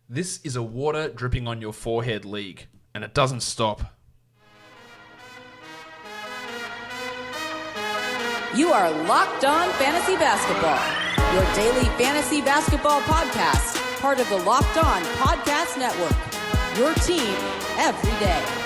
This is a water dripping on your forehead league, and it doesn't stop. You are Locked On Fantasy Basketball, your daily fantasy basketball podcast, part of the Locked On Podcast Network, your team every day.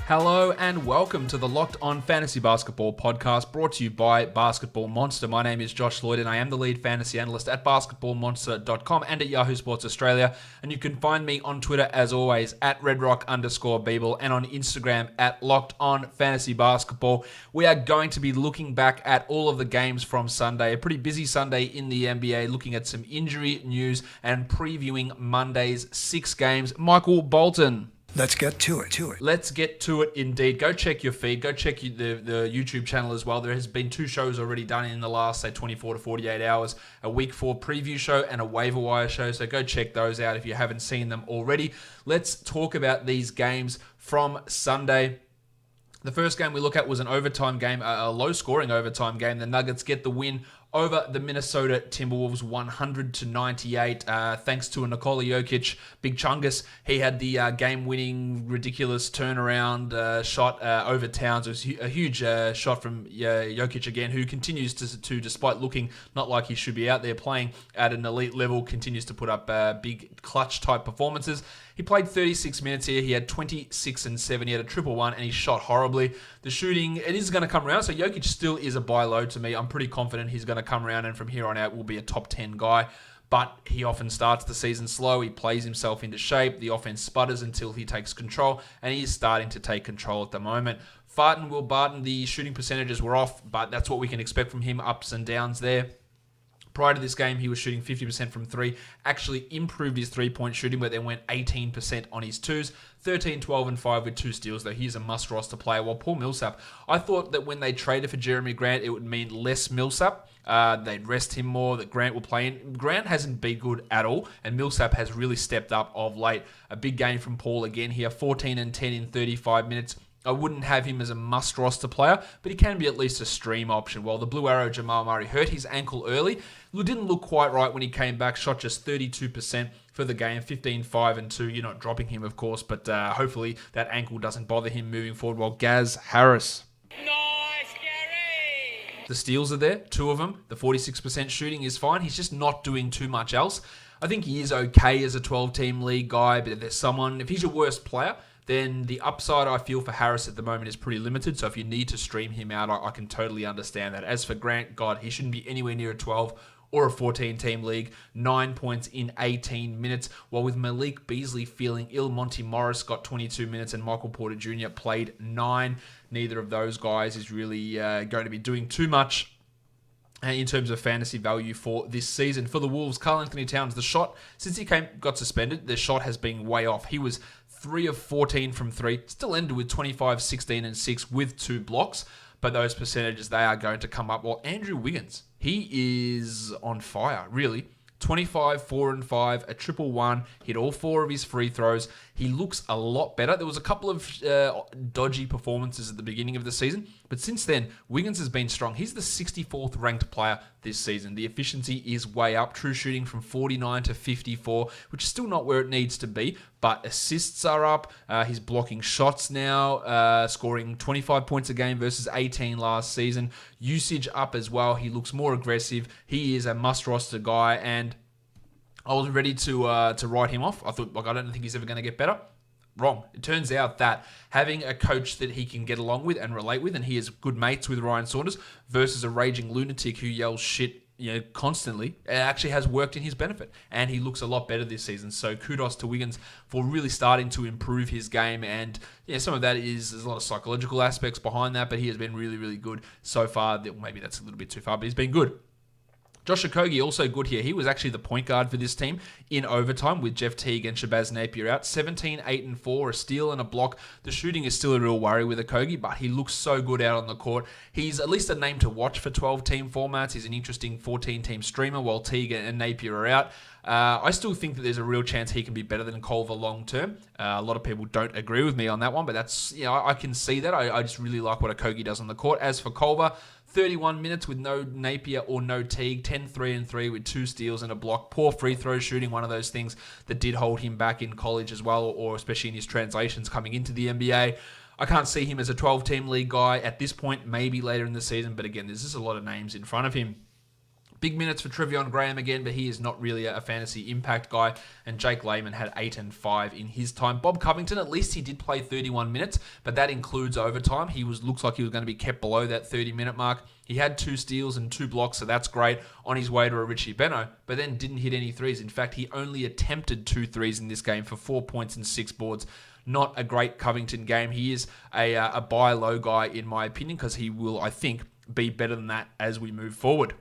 Hello and welcome to the Locked On Fantasy Basketball podcast brought to you by Basketball Monster. My name is Josh Lloyd and I am the lead fantasy analyst at basketballmonster.com and at Yahoo Sports Australia. And you can find me on Twitter as always at redrock_Beeble and on Instagram at Locked On Fantasy Basketball. We are going to be looking back at all of the games from Sunday, a pretty busy Sunday in the NBA, looking at some injury news and previewing Monday's 6 games. Michael Bolton. Let's get to it. Let's get to it indeed. Go check your feed. Go check the YouTube channel as well. There has been 2 shows already done in the last, 24 to 48 hours. A Week 4 preview show and a waiver wire show. So go check those out if you haven't seen them already. Let's talk about these games from Sunday. The first game we look at was an overtime game, a low-scoring overtime game. The Nuggets get the win over the Minnesota Timberwolves 100-98, thanks to a Nikola Jokic big chungus. He had the game-winning, ridiculous turnaround shot over Towns. It was a huge shot from Jokic again, who continues to, despite looking not like he should be out there playing at an elite level, continues to put up big clutch-type performances. He played 36 minutes here. He had 26 and 7. He had a triple-1, and he shot horribly. The shooting, it is going to come around. So Jokic still is a buy low to me. I'm pretty confident he's going to come around, and from here on out will be a top 10 guy. But he often starts the season slow. He plays himself into shape. The offense sputters until he takes control, and he is starting to take control at the moment. Will Barton, the shooting percentages were off, but that's what we can expect from him, ups and downs there. Prior to this game, he was shooting 50% from 3, actually improved his 3-point shooting, but then went 18% on his 2s, 13, 12, and 5 with 2 steals, though he's a must-roster player. While Paul Millsap, I thought that when they traded for Jeremy Grant, it would mean less Millsap. They'd rest him more, that Grant will play in. Grant hasn't been good at all, and Millsap has really stepped up of late. A big game from Paul again here, 14 and 10 in 35 minutes. I wouldn't have him as a must-roster player, but he can be at least a stream option. While the Blue Arrow Jamal Murray hurt his ankle early, didn't look quite right when he came back, shot just 32% for the game, 15, 5, and 2. You're not dropping him, of course, but hopefully that ankle doesn't bother him moving forward. While Gaz Harris. Nice, Gary! The steals are there, 2 of them. The 46% shooting is fine. He's just not doing too much else. I think he is okay as a 12-team league guy, but if there's someone, if he's your worst player, then the upside I feel for Harris at the moment is pretty limited. So if you need to stream him out, I can totally understand that. As for Grant, God, he shouldn't be anywhere near a 12 or a 14-team league. 9 points in 18 minutes. While with Malik Beasley feeling ill, Monty Morris got 22 minutes and Michael Porter Jr. played 9. Neither of those guys is really going to be doing too much in terms of fantasy value for this season. For the Wolves, Karl-Anthony Towns, the shot, since he got suspended, the shot has been way off. He was 3 of 14 from 3, still ended with 25, 16, and 6 with 2 blocks, but those percentages, they are going to come up. Well, Andrew Wiggins, he is on fire, really. 25, 4, and 5, a triple-1, hit all 4 of his free throws. He looks a lot better. There was a couple of dodgy performances at the beginning of the season, but since then, Wiggins has been strong. He's the 64th ranked player this season. The efficiency is way up. True shooting from 49 to 54, which is still not where it needs to be, but assists are up. He's blocking shots now, scoring 25 points a game versus 18 last season. Usage up as well. He looks more aggressive. He is a must-roster guy, and I was ready to write him off. I thought, I don't think he's ever going to get better. Wrong. It turns out that having a coach that he can get along with and relate with, and he is good mates with Ryan Saunders, versus a raging lunatic who yells shit constantly, it actually has worked in his benefit, and he looks a lot better this season. So kudos to Wiggins for really starting to improve his game, and some of that is, there's a lot of psychological aspects behind that, but he has been really, really good so far. Maybe that's a little bit too far, but he's been good. Josh Okogie also good here. He was actually the point guard for this team in overtime with Jeff Teague and Shabazz Napier out. 17, 8, and 4, a steal and a block. The shooting is still a real worry with Okogie, but he looks so good out on the court. He's at least a name to watch for 12-team formats. He's an interesting 14-team streamer while Teague and Napier are out. I still think that there's a real chance he can be better than Culver long term. A lot of people don't agree with me on that one, but that's, I can see that. I just really like what Okogie does on the court. As for Culver, 31 minutes with no Napier or no Teague, 10, 3, and 3 with 2 steals and a block. Poor free throw shooting, one of those things that did hold him back in college as well, or especially in his translations coming into the NBA. I can't see him as a 12-team league guy at this point, maybe later in the season, but again, there's just a lot of names in front of him. Big minutes for Trevion Graham again, but he is not really a fantasy impact guy. And Jake Layman had 8 and 5 in his time. Bob Covington, at least he did play 31 minutes, but that includes overtime. He looks like he was going to be kept below that 30-minute mark. He had 2 steals and 2 blocks, so that's great, on his way to a Richie Beno, but then didn't hit any threes. In fact, he only attempted 2 threes in this game for 4 points and 6 boards. Not a great Covington game. He is a buy low guy, in my opinion, because he will, I think, be better than that as we move forward.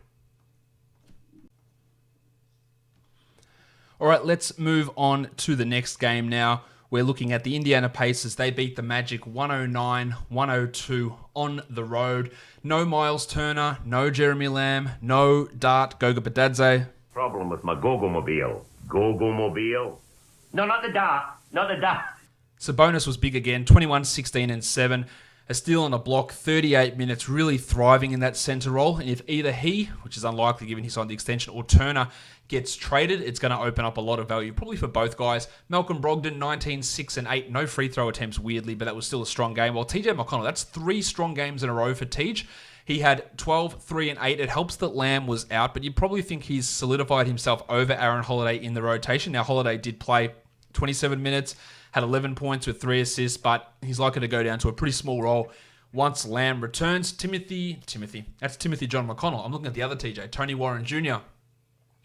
All right, let's move on to the next game now. We're looking at the Indiana Pacers. They beat the Magic 109-102 on the road. No Miles Turner, no Jeremy Lamb, no Dart Goga Bitadze. Problem with my Gogo-mobile. Gogo-mobile? No, not the Dart. Not the Dart. Sabonis was big again, 21, 16, and 7. A steal and a block, 38 minutes, really thriving in that center role. And if either he, which is unlikely given he signed the extension, or Turner gets traded, it's going to open up a lot of value, probably for both guys. Malcolm Brogdon, 19, 6, and 8. No free throw attempts, weirdly, but that was still a strong game. While TJ McConnell, that's 3 strong games in a row for Tej. He had 12, 3, and 8. It helps that Lamb was out, but you probably think he's solidified himself over Aaron Holiday in the rotation. Now, Holiday did play 27 minutes, had 11 points with 3 assists, but he's likely to go down to a pretty small role once Lamb returns. Timothy, that's Timothy John McConnell. I'm looking at the other TJ, Tony Warren Jr.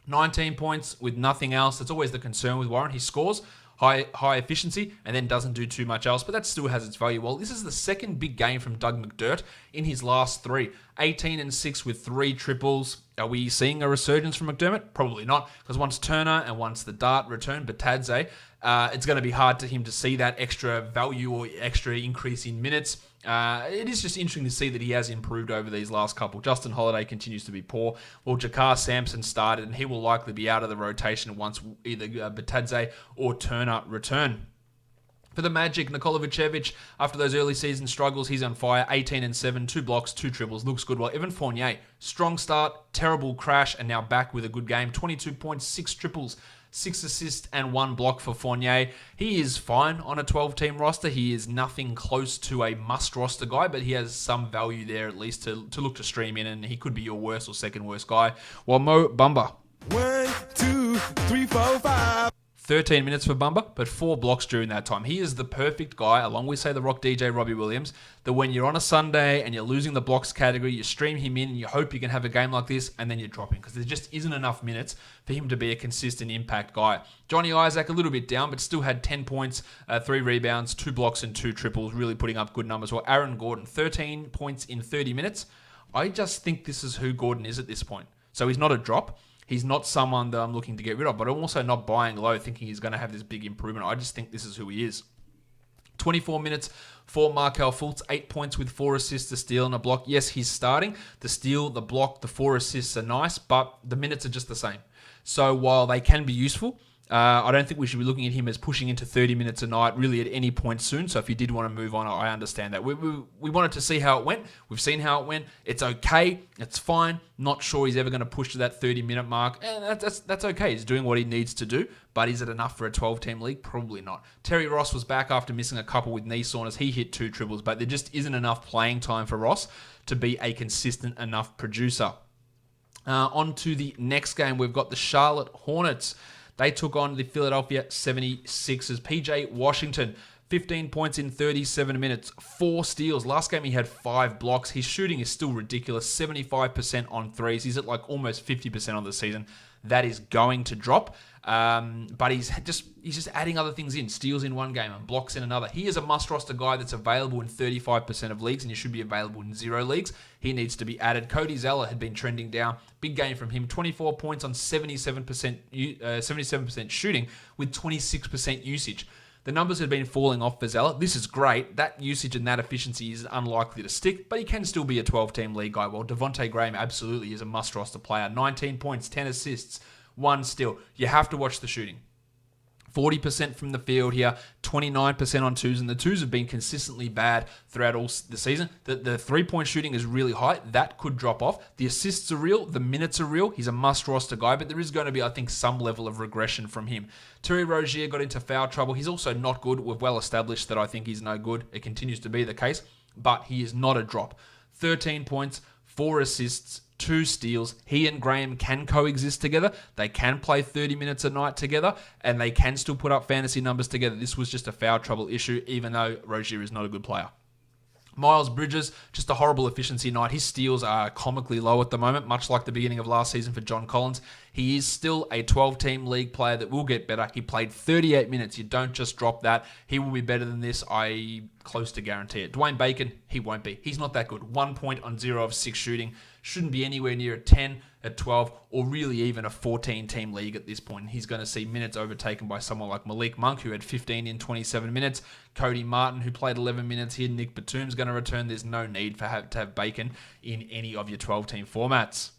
19 points with nothing else. That's always the concern with Warren. He scores high efficiency and then doesn't do too much else, but that still has its value. Well, this is the second big game from Doug McDirt in his last 3. 18 and 6 with 3 triples. Are we seeing a resurgence from McDermott? Probably not, because once Turner and once the Dart return, Bitadze, it's going to be hard to him to see that extra value or extra increase in minutes. It is just interesting to see that he has improved over these last couple. Justin Holiday continues to be poor. Well, Jakar Sampson started, and he will likely be out of the rotation once either Bitadze or Turner return. For the Magic, Nikola Vucevic, after those early season struggles, he's on fire. 18 and 7, 2 blocks, 2 triples. Looks good. While Evan Fournier, strong start, terrible crash, and now back with a good game. 22 points, 6 triples, 6 assists, and 1 block for Fournier. He is fine on a 12-team roster. He is nothing close to a must-roster guy, but he has some value there at least to look to stream in, and he could be your worst or second worst guy. While Mo Bamba, 1, 2, 3, 4, 5. 13 minutes for Bumba, but 4 blocks during that time. He is the perfect guy, along with, say, the Rock DJ Robbie Williams, that when you're on a Sunday and you're losing the blocks category, you stream him in and you hope you can have a game like this, and then you drop him, because there just isn't enough minutes for him to be a consistent impact guy. Johnny Isaac, a little bit down, but still had 10 points, 3 rebounds, 2 blocks, and 2 triples, really putting up good numbers. Well, Aaron Gordon, 13 points in 30 minutes. I just think this is who Gordon is at this point. So he's not a drop. He's not someone that I'm looking to get rid of, but I'm also not buying low thinking he's going to have this big improvement. I just think this is who he is. 24 minutes for Markelle Fultz, 8 points with 4 assists, a steal, and a block. Yes, he's starting. The steal, the block, the 4 assists are nice, but the minutes are just the same. So while they can be useful, I don't think we should be looking at him as pushing into 30 minutes a night really at any point soon. So if you did want to move on, I understand that. We wanted to see how it went. We've seen how it went. It's okay. It's fine. Not sure he's ever going to push to that 30-minute mark. And that's okay. He's doing what he needs to do. But is it enough for a 12-team league? Probably not. Terry Ross was back after missing a couple with knee soreness. He hit 2 triples, but there just isn't enough playing time for Ross to be a consistent enough producer. On to the next game. We've got the Charlotte Hornets. They took on the Philadelphia 76ers. PJ Washington, 15 points in 37 minutes, 4 steals. Last game he had 5 blocks. His shooting is still ridiculous, 75% on threes. He's at like almost 50% on the season. that is going to drop. But he's just adding other things in. Steals in one game and blocks in another. He is a must-roster guy that's available in 35% of leagues, and he should be available in 0 leagues. He needs to be added. Cody Zeller had been trending down. Big game from him. 24 points on 77% shooting with 26% usage. The numbers had been falling off for Zeller. This is great. That usage and that efficiency is unlikely to stick, but he can still be a 12-team league guy. Well, Devonte Graham absolutely is a must-roster player. 19 points, 10 assists, 1 steal. You have to watch the shooting. 40% from the field here, 29% on twos, and the twos have been consistently bad throughout all the season. The three-point shooting is really high. That could drop off. The assists are real. The minutes are real. He's a must-roster guy, but there is going to be, I think, some level of regression from him. Terry Rozier got into foul trouble. He's also not good. We've well established that I think he's no good. It continues to be the case, but he is not a drop. 13 points, 4 assists, 2 steals. He and Graham can coexist together. They can play 30 minutes a night together, and they can still put up fantasy numbers together. This was just a foul trouble issue, even though Rozier is not a good player. Miles Bridges, just a horrible efficiency night. His steals are comically low at the moment, much like the beginning of last season for John Collins. He is still a 12-team league player that will get better. He played 38 minutes. You don't just drop that. He will be better than this. I close to guarantee it. Dwayne Bacon, he won't be. He's not that good. 1 point on 0 of 6 shooting. Shouldn't be anywhere near a 10, a 12, or really even a 14-team league at this point. He's going to see minutes overtaken by someone like Malik Monk, who had 15 in 27 minutes. Cody Martin, who played 11 minutes here. Nick Batum's going to return. There's no need to have Bacon in any of your 12-team formats.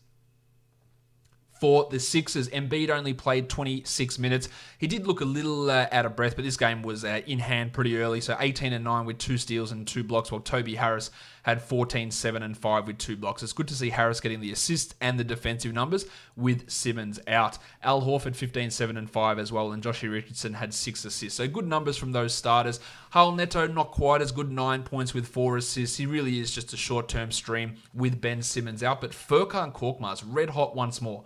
For the Sixers, Embiid only played 26 minutes. He did look a little out of breath, but this game was in hand pretty early. So 18-9 with 2 steals and 2 blocks, while Toby Harris had 14-7-5 with 2 blocks. It's good to see Harris getting the assist and the defensive numbers with Simmons out. Al Horford 15-7-5 as well, and Joshie Richardson had 6 assists. So good numbers from those starters. Hull Neto not quite as good, 9 points with 4 assists. He really is just a short-term stream with Ben Simmons out. But Furkan Korkmaz, red hot once more.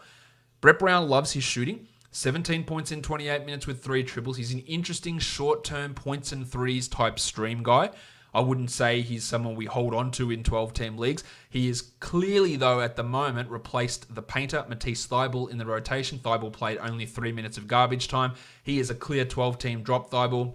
Brett Brown loves his shooting. 17 points in 28 minutes with 3 triples. He's an interesting short-term points and threes type stream guy. I wouldn't say he's someone we hold on to in 12-team leagues. He is clearly, though, at the moment, replaced the painter, Matisse Thybulle, in the rotation. Thybulle played only 3 minutes of garbage time. He is a clear 12-team drop, Thybulle.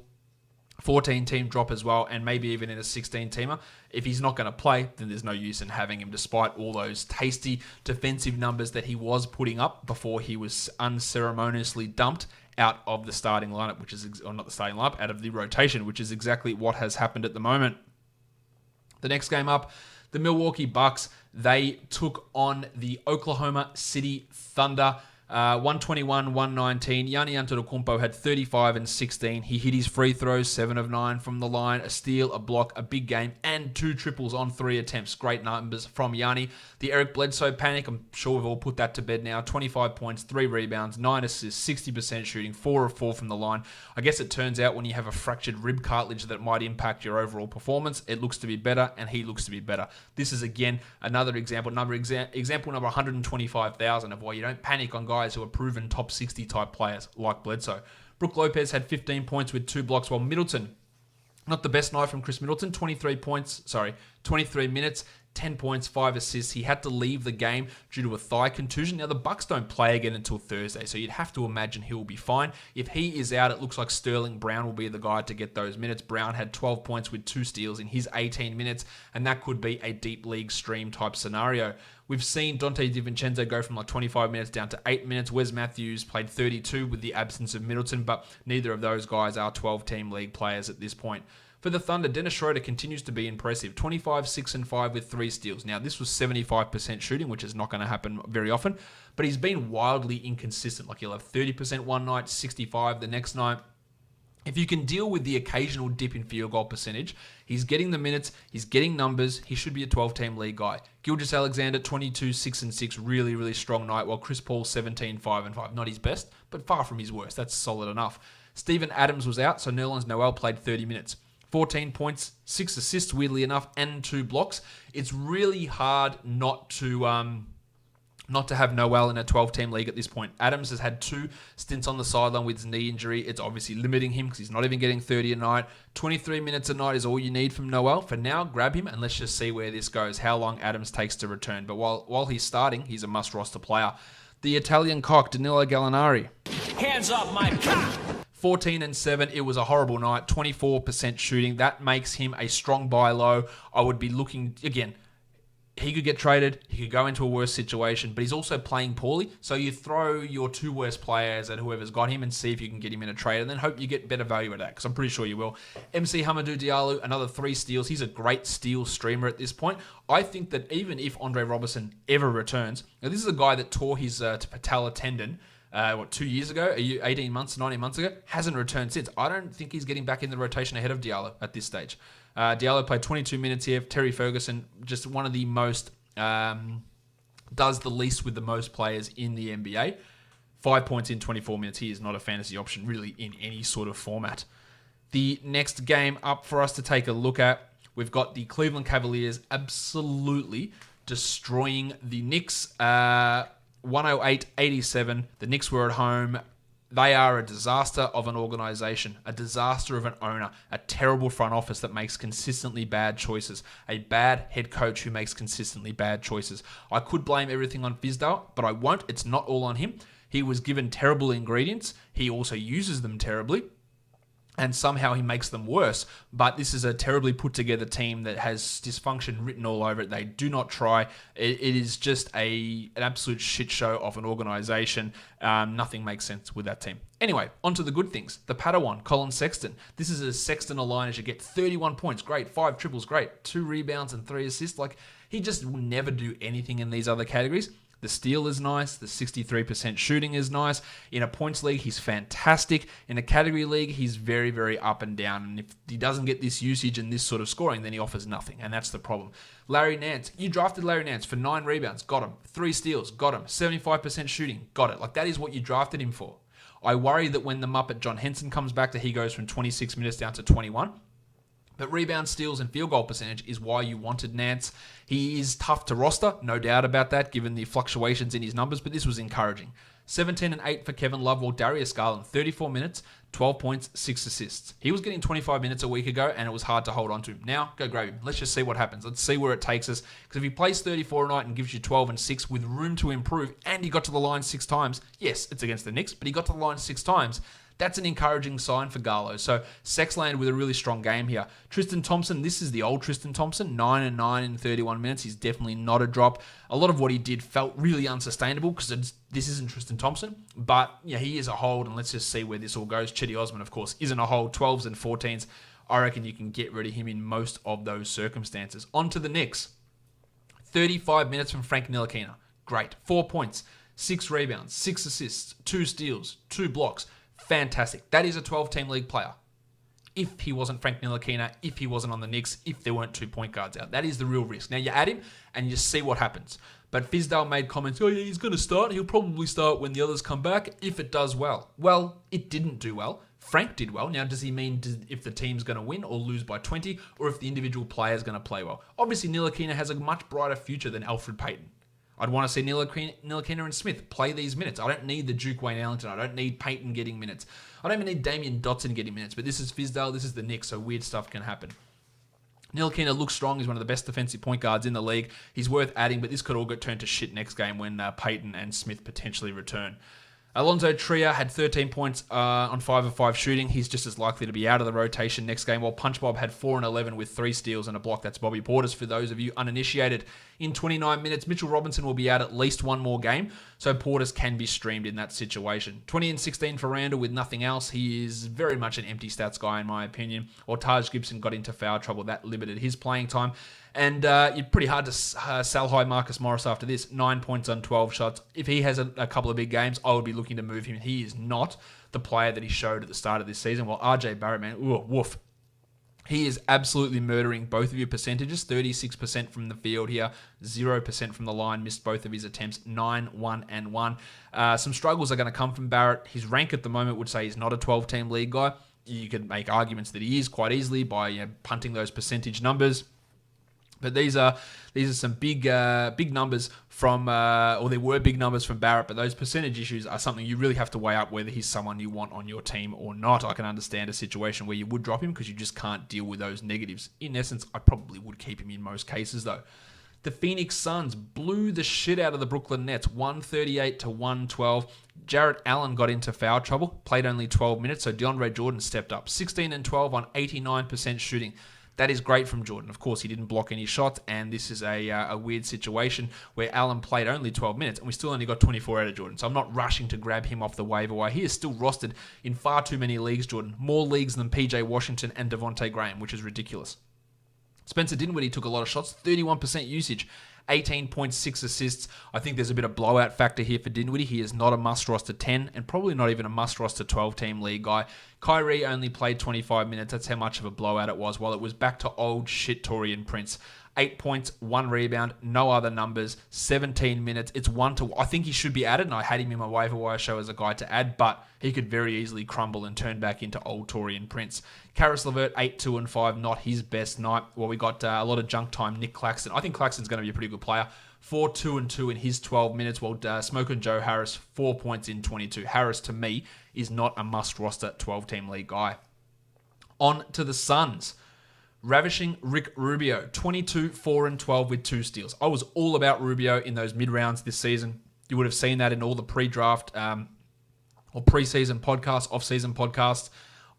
14-team drop as well, and maybe even in a 16-teamer. If he's not going to play, then there's no use in having him, despite all those tasty defensive numbers that he was putting up before he was unceremoniously dumped out of the starting lineup, or not the starting lineup, out of the rotation, which is exactly what has happened at the moment. The next game up, the Milwaukee Bucks, they took on the Oklahoma City Thunder. 121-119. Giannis Antetokounmpo had 35 and 16. He hit his free throws, 7 of 9 from the line, a steal, a block, a big game, and 2 triples on 3 attempts. Great numbers from Giannis. The Eric Bledsoe panic, I'm sure we've all put that to bed now. 25 points, 3 rebounds, 9 assists, 60% shooting, 4 of 4 from the line. I guess it turns out when you have a fractured rib cartilage that might impact your overall performance, it looks to be better, and he looks to be better. This is, again, another example number 125,000 of why you don't panic on guys who are proven top 60 type players like Bledsoe. Brook Lopez had 15 points with 2 blocks, while Middleton, not the best night from Chris Middleton, 23 minutes, 10 points, 5 assists. He had to leave the game due to a thigh contusion. Now, the Bucks don't play again until Thursday, so you'd have to imagine he will be fine. If he is out, it looks like Sterling Brown will be the guy to get those minutes. Brown had 12 points with 2 steals in his 18 minutes, and that could be a deep league stream type scenario. We've seen Dante DiVincenzo go from 25 minutes down to 8 minutes. Wes Matthews played 32 with the absence of Middleton, but neither of those guys are 12-team league players at this point. For the Thunder, Dennis Schroeder continues to be impressive. 25, 6, and 5 with 3 steals. Now, this was 75% shooting, which is not going to happen very often, but he's been wildly inconsistent. Like, he'll have 30% one night, 65 the next night. If you can deal with the occasional dip in field goal percentage, he's getting the minutes, he's getting numbers, he should be a 12-team league guy. Gilgeous-Alexander, 22, 6, and 6, really, really strong night, while Chris Paul, 17, 5, and 5. Not his best, but far from his worst. That's solid enough. Steven Adams was out, so Nerlens Noel played 30 minutes. 14 points, 6 assists, weirdly enough, and 2 blocks. It's really hard not to have Noel in a 12-team league at this point. Adams has had 2 stints on the sideline with his knee injury. It's obviously limiting him because he's not even getting 30 a night. 23 minutes a night is all you need from Noel. For now, grab him and let's just see where this goes, how long Adams takes to return. But while he's starting, he's a must-roster player. The Italian cock, Danilo Gallinari. Hands up my cock! 14-7. It was a horrible night. 24% shooting. That makes him a strong buy low. I would be looking, again, he could get traded. He could go into a worse situation, but he's also playing poorly. So you throw your two worst players at whoever's got him and see if you can get him in a trade and then hope you get better value at that, because I'm pretty sure you will. MC Hamidou Diallo, another 3 steals. He's a great steal streamer at this point. I think that even if Andre Robertson ever returns, now this is a guy that tore his patella tendon 2 years ago, 18 months, 19 months ago, hasn't returned since. I don't think he's getting back in the rotation ahead of Diallo at this stage. Diallo played 22 minutes here. Terry Ferguson, just one of the most, does the least with the most players in the NBA. 5 points in 24 minutes. He is not a fantasy option really in any sort of format. The next game up for us to take a look at, we've got the Cleveland Cavaliers absolutely destroying the Knicks. 108-87. The Knicks were at home. They are a disaster of an organization, a disaster of an owner, a terrible front office that makes consistently bad choices, a bad head coach who makes consistently bad choices. I could blame everything on Fizdale, but I won't. It's not all on him. He was given terrible ingredients. He also uses them terribly. And somehow he makes them worse. But this is a terribly put together team that has dysfunction written all over it. They do not try. It is just an absolute shit show of an organization. Nothing makes sense with that team. Anyway, on to the good things. The Padawan, Collin Sexton. This is as Sexton a line as you get. 31 points, great. 5 triples, great. 2 rebounds and 3 assists. Like, he just will never do anything in these other categories. The steal is nice. The 63% shooting is nice. In a points league, he's fantastic. In a category league, he's very, very up and down. And if he doesn't get this usage and this sort of scoring, then he offers nothing. And that's the problem. Larry Nance. You drafted Larry Nance for 9 rebounds. Got him. 3 steals. Got him. 75% shooting. Got it. Like, that is what you drafted him for. I worry that when the Muppet John Henson comes back, that he goes from 26 minutes down to 21. But rebound, steals, and field goal percentage is why you wanted Nance. He is tough to roster, no doubt about that, given the fluctuations in his numbers, but this was encouraging. 17 and 8 for Kevin Love, while Darius Garland, 34 minutes, 12 points, 6 assists. He was getting 25 minutes a week ago, and it was hard to hold on to him. Now, go grab him. Let's just see what happens. Let's see where it takes us. Because if he plays 34 a night and gives you 12 and 6 with room to improve, and he got to the line 6 times, yes, it's against the Knicks, but he got to the line 6 times. That's an encouraging sign for Garlo. So Sexland with a really strong game here. Tristan Thompson, this is the old Tristan Thompson, 9 and 9 in 31 minutes. He's definitely not a drop. A lot of what he did felt really unsustainable because this isn't Tristan Thompson. But yeah, he is a hold, and let's just see where this all goes. Chetty Osman, of course, isn't a hold. 12s and 14s. I reckon you can get rid of him in most of those circumstances. On to the Knicks. 35 minutes from Frank Ntilikina. Great. 4 points, 6 rebounds, 6 assists, 2 steals, 2 blocks. Fantastic. That is a 12-team league player. If he wasn't Frank Ntilikina, if he wasn't on the Knicks, if there weren't 2 point guards out. That is the real risk. Now, you add him and you see what happens. But Fizdale made comments, oh yeah, he's going to start. He'll probably start when the others come back if it does well. Well, it didn't do well. Frank did well. Now, does he mean if the team's going to win or lose by 20, or if the individual player is going to play well? Obviously, Ntilikina has a much brighter future than Alfred Payton. I'd want to see Ntilikina and Smith play these minutes. I don't need the Duke Wayne Ellington. I don't need Payton getting minutes. I don't even need Damian Dotson getting minutes. But this is Fizdale. This is the Knicks, so weird stuff can happen. Ntilikina looks strong. He's one of the best defensive point guards in the league. He's worth adding, but this could all get turned to shit next game when Payton and Smith potentially return. Alonzo Trier had 13 points on 5 of 5 shooting. He's just as likely to be out of the rotation next game, while Punch Bob had 4 and 11 with 3 steals and a block. That's Bobby Portis for those of you uninitiated. In 29 minutes, Mitchell Robinson will be out at least one more game, so Portis can be streamed in that situation. 20 and 16 for Randall with nothing else. He is very much an empty stats guy in my opinion. Or Taj Gibson got into foul trouble. That limited his playing time. And you're pretty hard to sell high Marcus Morris after this. 9 points on 12 shots. If he has a couple of big games, I would be looking to move him. He is not the player that he showed at the start of this season. While RJ Barrett, man, woof. He is absolutely murdering both of your percentages. 36% from the field here, 0% from the line. Missed both of his attempts. 9, 1, and 1. Some struggles are going to come from Barrett. His rank at the moment would say he's not a 12-team league guy. You could make arguments that he is quite easily by punting those percentage numbers. But these are some big numbers from, or there were big numbers from Barrett, but those percentage issues are something you really have to weigh up whether he's someone you want on your team or not. I can understand a situation where you would drop him because you just can't deal with those negatives. In essence, I probably would keep him in most cases though. The Phoenix Suns blew the shit out of the Brooklyn Nets, 138-112. Jarrett Allen got into foul trouble, played only 12 minutes, so DeAndre Jordan stepped up. 16 and 12 on 89% shooting. That is great from Jordan. Of course, he didn't block any shots, and this is a weird situation where Allen played only 12 minutes, and we still only got 24 out of Jordan. So I'm not rushing to grab him off the waiver wire. He is still rostered in far too many leagues, Jordan. More leagues than PJ Washington and Devonte Graham, which is ridiculous. Spencer Dinwiddie took a lot of shots, 31% usage, 18.6 assists. I think there's a bit of blowout factor here for Dinwiddie. He is not a must-roster 10 and probably not even a must-roster 12-team league guy. Kyrie only played 25 minutes. That's how much of a blowout it was, while it was back to old shit Taurean Prince. 8 points, 1 rebound, no other numbers, 17 minutes. It's 1-1. I think he should be added, and I had him in my waiver wire show as a guy to add, but he could very easily crumble and turn back into old Taurean Prince. Karis LeVert, 8-2-5, not his best night. Well, we got a lot of junk time. Nick Claxton. I think Claxton's going to be a pretty good player. 4-2-2 in his 12 minutes, while Smoking Joe Harris, 4 points in 22. Harris, to me, is not a must-roster 12-team league guy. On to the Suns. Ravishing Rick Rubio, 22-4-12 with 2 steals. I was all about Rubio in those mid-rounds this season. You would have seen that in all the pre-draft or pre-season podcasts, off-season podcasts.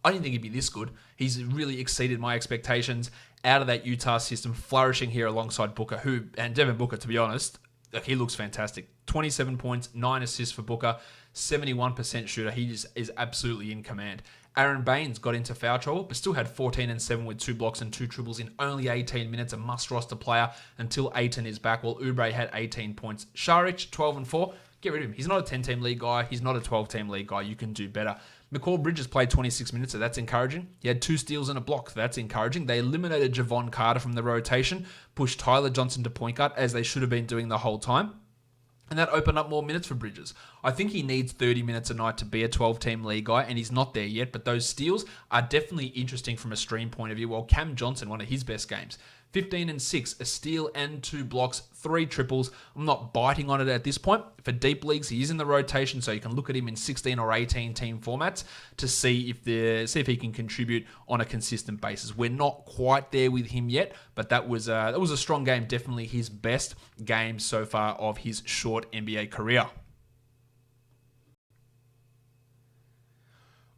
I didn't think he'd be this good. He's really exceeded my expectations out of that Utah system, flourishing here alongside Booker, and Devin Booker, to be honest, he looks fantastic. 27 points, 9 assists for Booker, 71% shooter. He is absolutely in command. Aaron Baines got into foul trouble, but still had 14 and 7 with 2 blocks and 2 triples in only 18 minutes, a must-roster player until Ayton is back, while Oubre had 18 points. Šarić, 12 and 4. Get rid of him. He's not a 10-team league guy. He's not a 12-team league guy. You can do better. McCall Bridges played 26 minutes, so that's encouraging. He had 2 steals and a block, so that's encouraging. They eliminated Javon Carter from the rotation, pushed Tyler Johnson to point guard, as they should have been doing the whole time. And that opened up more minutes for Bridges. I think he needs 30 minutes a night to be a 12-team league guy, and he's not there yet, but those steals are definitely interesting from a stream point of view. While Cam Johnson, one of his best games, 15 and 6, a steal and 2 blocks, 3 triples. I'm not biting on it at this point. For deep leagues, he is in the rotation, so you can look at him in 16 or 18 team formats to see if he can contribute on a consistent basis. We're not quite there with him yet, but that was a strong game. Definitely his best game so far of his short NBA career.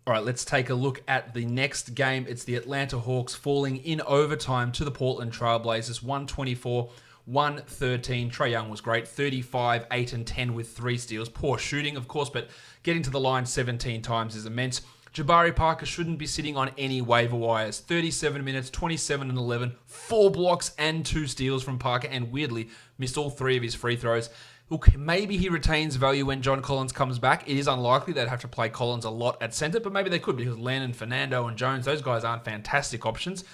All right, let's take a look at the next game. It's the Atlanta Hawks falling in overtime to the Portland Trail Blazers, 124-113. Trae Young was great, 35, 8 and 10 with 3 steals. Poor shooting, of course, but getting to the line 17 times is immense. Jabari Parker shouldn't be sitting on any waiver wires. 37 minutes, 27 and 11, 4 blocks and 2 steals from Parker, and weirdly missed all 3 of his free throws. Look, maybe he retains value when John Collins comes back. It is unlikely they'd have to play Collins a lot at center, but maybe they could, because Lennon, Fernando, and Jones, those guys aren't fantastic options,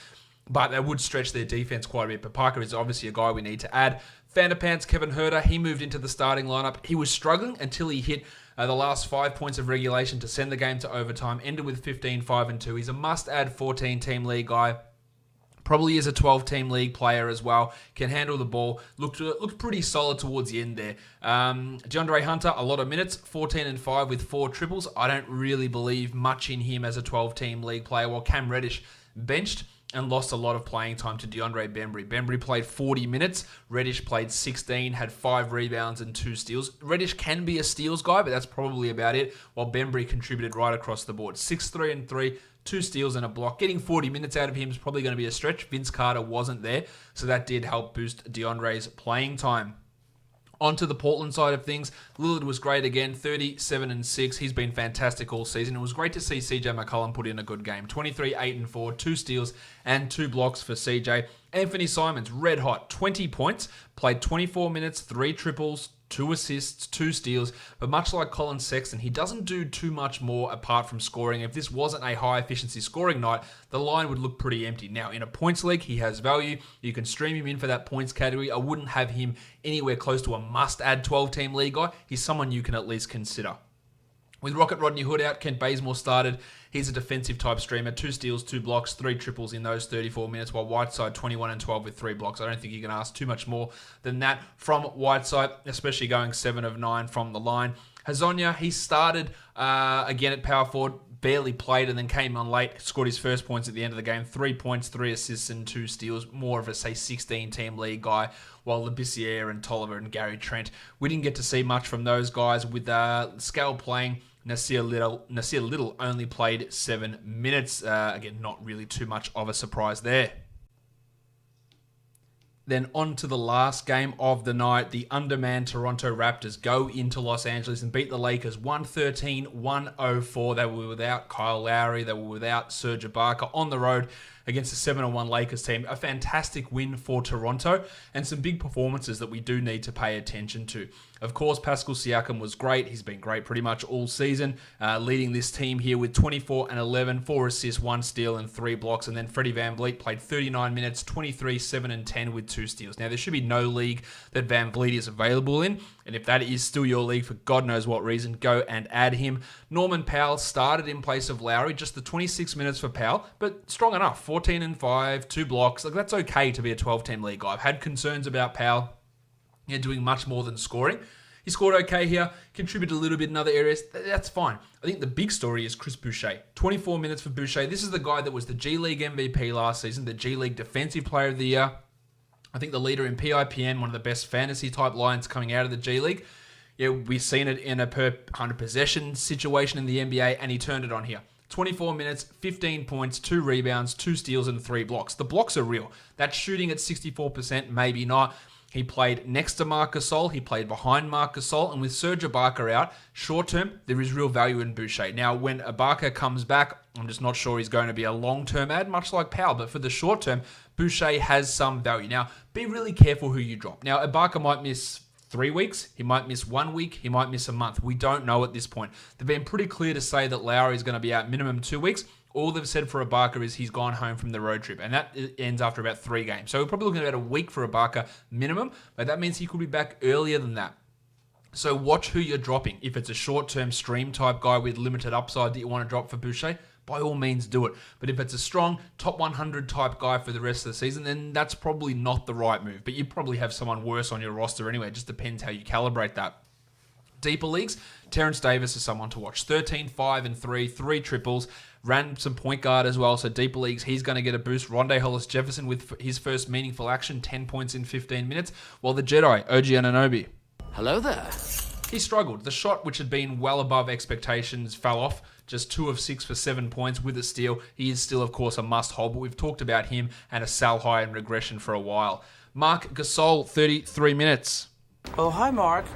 but they would stretch their defense quite a bit. But Parker is obviously a guy we need to add. Vanderpants, Kevin Huerter, he moved into the starting lineup. He was struggling until he hit the last 5 points of regulation to send the game to overtime, ended with 15, 5 and 2. He's a must-add 14-team league guy. Probably is a 12-team league player as well. Can handle the ball. Looked pretty solid towards the end there. DeAndre Hunter, a lot of minutes. 14 and 5 with 4 triples. I don't really believe much in him as a 12-team league player. While Cam Reddish benched and lost a lot of playing time to DeAndre Bembry. Bembry played 40 minutes. Reddish played 16, had 5 rebounds and 2 steals. Reddish can be a steals guy, but that's probably about it. While Bembry contributed right across the board. 6-3 and 3. 2 steals and a block. Getting 40 minutes out of him is probably going to be a stretch. Vince Carter wasn't there, so that did help boost DeAndre's playing time. On to the Portland side of things, Lillard was great again, 37 and 6. He's been fantastic all season. It was great to see CJ McCollum put in a good game. 23, 8 and 4, 2 steals and 2 blocks for CJ. Anfernee Simons, red hot, 20 points, played 24 minutes, 3 triples, 2 assists, 2 steals, but much like Collin Sexton, he doesn't do too much more apart from scoring. If this wasn't a high-efficiency scoring night, the line would look pretty empty. Now, in a points league, he has value. You can stream him in for that points category. I wouldn't have him anywhere close to a must-add 12-team league guy. He's someone you can at least consider. With Rocket Rodney Hood out, Kent Bazemore started. He's a defensive type streamer. 2 steals, 2 blocks, 3 triples in those 34 minutes, while Whiteside 21 and 12 with 3 blocks. I don't think you can ask too much more than that from Whiteside, especially going 7 of 9 from the line. Hazonia, he started again at power forward. barely played and then came on late, scored his first points at the end of the game. 3 points, 3 assists, and 2 steals. More of a, say, 16-team league guy, while Boucher and Tolliver and Gary Trent, we didn't get to see much from those guys. With Scale playing, Nasir Little only played 7 minutes. Again, not really too much of a surprise there. Then on to the last game of the night. The undermanned Toronto Raptors go into Los Angeles and beat the Lakers 113-104. They were without Kyle Lowry. They were without Serge Ibaka on the road against a 7-1 Lakers team. A fantastic win for Toronto and some big performances that we do need to pay attention to. Of course, Pascal Siakam was great. He's been great pretty much all season, leading this team here with 24 and 11, 4 assists, 1 steal, and 3 blocks. And then Freddie VanVleet played 39 minutes, 23, 7, and 10 with 2 steals. Now, there should be no league that VanVleet is available in. And if that is still your league for God knows what reason, go and add him. Norman Powell started in place of Lowry, just the 26 minutes for Powell, but strong enough. 14 and 5, 2 blocks. Like, that's okay to be a 12-team league guy. I've had concerns about Powell doing much more than scoring. He scored okay here, contributed a little bit in other areas. That's fine. I think the big story is Chris Boucher. 24 minutes for Boucher. This is the guy that was the G League MVP last season, the G League Defensive Player of the Year. I think the leader in PIPM, one of the best fantasy-type lines coming out of the G League. Yeah, we've seen it in a per 100 possession situation in the NBA, and he turned it on here. 24 minutes, 15 points, 2 rebounds, 2 steals, and 3 blocks. The blocks are real. That's shooting at 64%, maybe not. He played next to Marc Gasol. He played behind Marc Gasol. And with Serge Ibaka out, short term, there is real value in Boucher. Now, when Ibaka comes back, I'm just not sure he's going to be a long-term ad, much like Powell. But for the short term, Boucher has some value. Now, be really careful who you drop. Now, Ibaka might miss 3 weeks. He might miss 1 week. He might miss a month. We don't know at this point. They've been pretty clear to say that Lowry is going to be out minimum 2 weeks. All they've said for Ibaka is he's gone home from the road trip, and that ends after about 3 games. So we're probably looking at about a week for Ibaka minimum, but that means he could be back earlier than that. So watch who you're dropping. If it's a short-term stream type guy with limited upside that you want to drop for Boucher, by all means do it. But if it's a strong top 100 type guy for the rest of the season, then that's probably not the right move. But you probably have someone worse on your roster anyway. It just depends how you calibrate that. Deeper leagues, Terrence Davis is someone to watch. 13, 5, and 3, 3 triples. Ran some point guard as well, so deeper leagues, he's going to get a boost. Rondé Hollis-Jefferson with his first meaningful action, 10 points in 15 minutes, while the Jedi, OG Anunoby. Hello there. He struggled. The shot, which had been well above expectations, fell off. Just 2 of 6 for 7 points with a steal. He is still, of course, a must-hold, but we've talked about him and a sell high in regression for a while. Marc Gasol, 33 minutes. Oh, hi, Mark.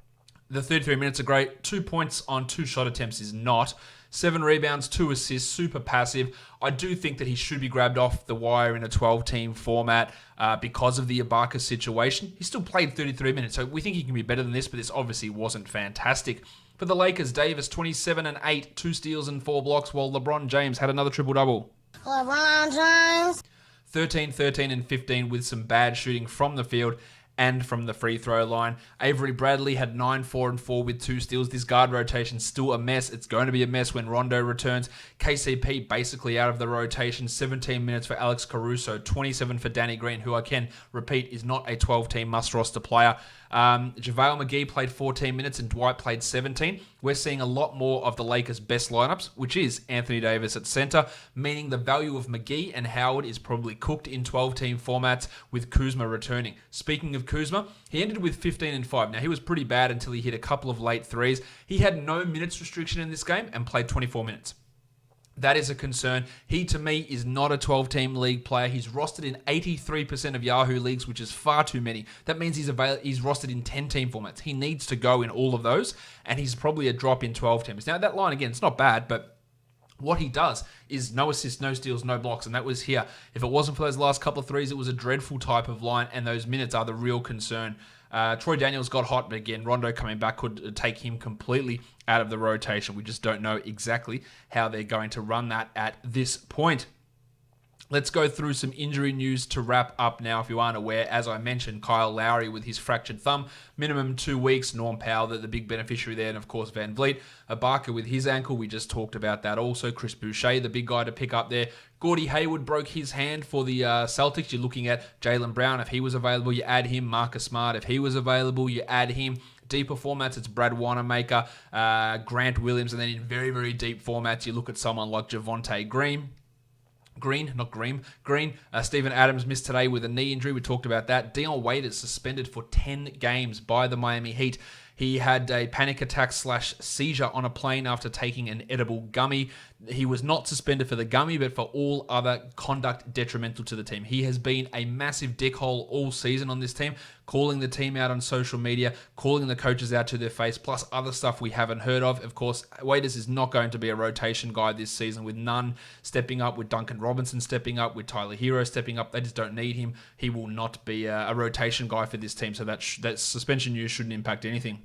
The 33 minutes are great. 2 points on 2 shot attempts is not. 7 rebounds, 2 assists, super passive. I do think that he should be grabbed off the wire in a 12-team format because of the Ibaka situation. He still played 33 minutes, so we think he can be better than this, but this obviously wasn't fantastic. For the Lakers, Davis, 27 and 8, 2 steals and 4 blocks, while LeBron James had another triple-double. LeBron James. 13, 13, and 15 with some bad shooting from the field and from the free throw line. Avery Bradley had 9, 4, and 4 with 2 steals. This guard rotation's still a mess. It's going to be a mess when Rondo returns. KCP basically out of the rotation. 17 minutes for Alex Caruso. 27 for Danny Green, who I can repeat is not a 12-team must-roster player. JaVale McGee played 14 minutes and Dwight played 17. We're seeing a lot more of the Lakers' best lineups, which is Anthony Davis at center, meaning the value of McGee and Howard is probably cooked in 12-team formats with Kuzma returning. Speaking of Kuzma, he ended with 15 and 5. Now, he was pretty bad until he hit a couple of late threes. He had no minutes restriction in this game and played 24 minutes. That is a concern. He, to me, is not a 12-team league player. He's rostered in 83% of Yahoo leagues, which is far too many. That means he's rostered in 10-team formats. He needs to go in all of those, and he's probably a drop in 12-teams. Now, that line, again, it's not bad, but what he does is no assists, no steals, no blocks, and that was here. If it wasn't for those last couple of threes, it was a dreadful type of line, and those minutes are the real concern. Troy Daniels got hot, but again, Rondo coming back could take him completely out of the rotation. We just don't know exactly how they're going to run that at this point. Let's go through some injury news to wrap up now. If you aren't aware, as I mentioned, Kyle Lowry with his fractured thumb, minimum 2 weeks. Norm Powell, the big beneficiary there, and of course VanVleet. Ibaka with his ankle, we just talked about that also. Chris Boucher, the big guy to pick up there. Gordy Hayward broke his hand for the Celtics. You're looking at Jaylen Brown. If he was available, you add him. Marcus Smart, if he was available, you add him. Deeper formats, it's Brad Wanamaker, Grant Williams, and then in very, very deep formats, you look at someone like Devonte Graham. Green. Steven Adams missed today with a knee injury. We talked about that. Dion Waiters suspended for 10 games by the Miami Heat. He had a panic attack / seizure on a plane after taking an edible gummy. He was not suspended for the gummy, but for all other conduct detrimental to the team. He has been a massive dickhole all season on this team, calling the team out on social media, calling the coaches out to their face, plus other stuff we haven't heard of. Of course, Waiters is not going to be a rotation guy this season, with Nunn stepping up, with Duncan Robinson stepping up, with Tyler Hero stepping up. They just don't need him. He will not be a rotation guy for this team, so that suspension news shouldn't impact anything.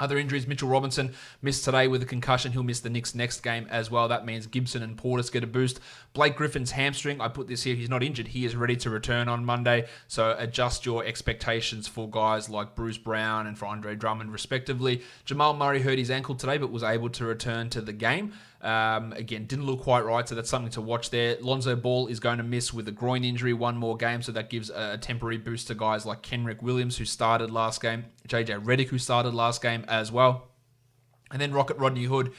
Other injuries, Mitchell Robinson missed today with a concussion. He'll miss the Knicks' next game as well. That means Gibson and Portis get a boost. Blake Griffin's hamstring, I put this here, he's not injured. He is ready to return on Monday. So adjust your expectations for guys like Bruce Brown and for Andre Drummond, respectively. Jamal Murray hurt his ankle today, but was able to return to the game. Again, didn't look quite right, so that's something to watch there. Lonzo Ball is going to miss with a groin injury one more game, so that gives a temporary boost to guys like Kenrick Williams, who started last game, JJ Redick, who started last game as well. And then Rocket Rodney Hood,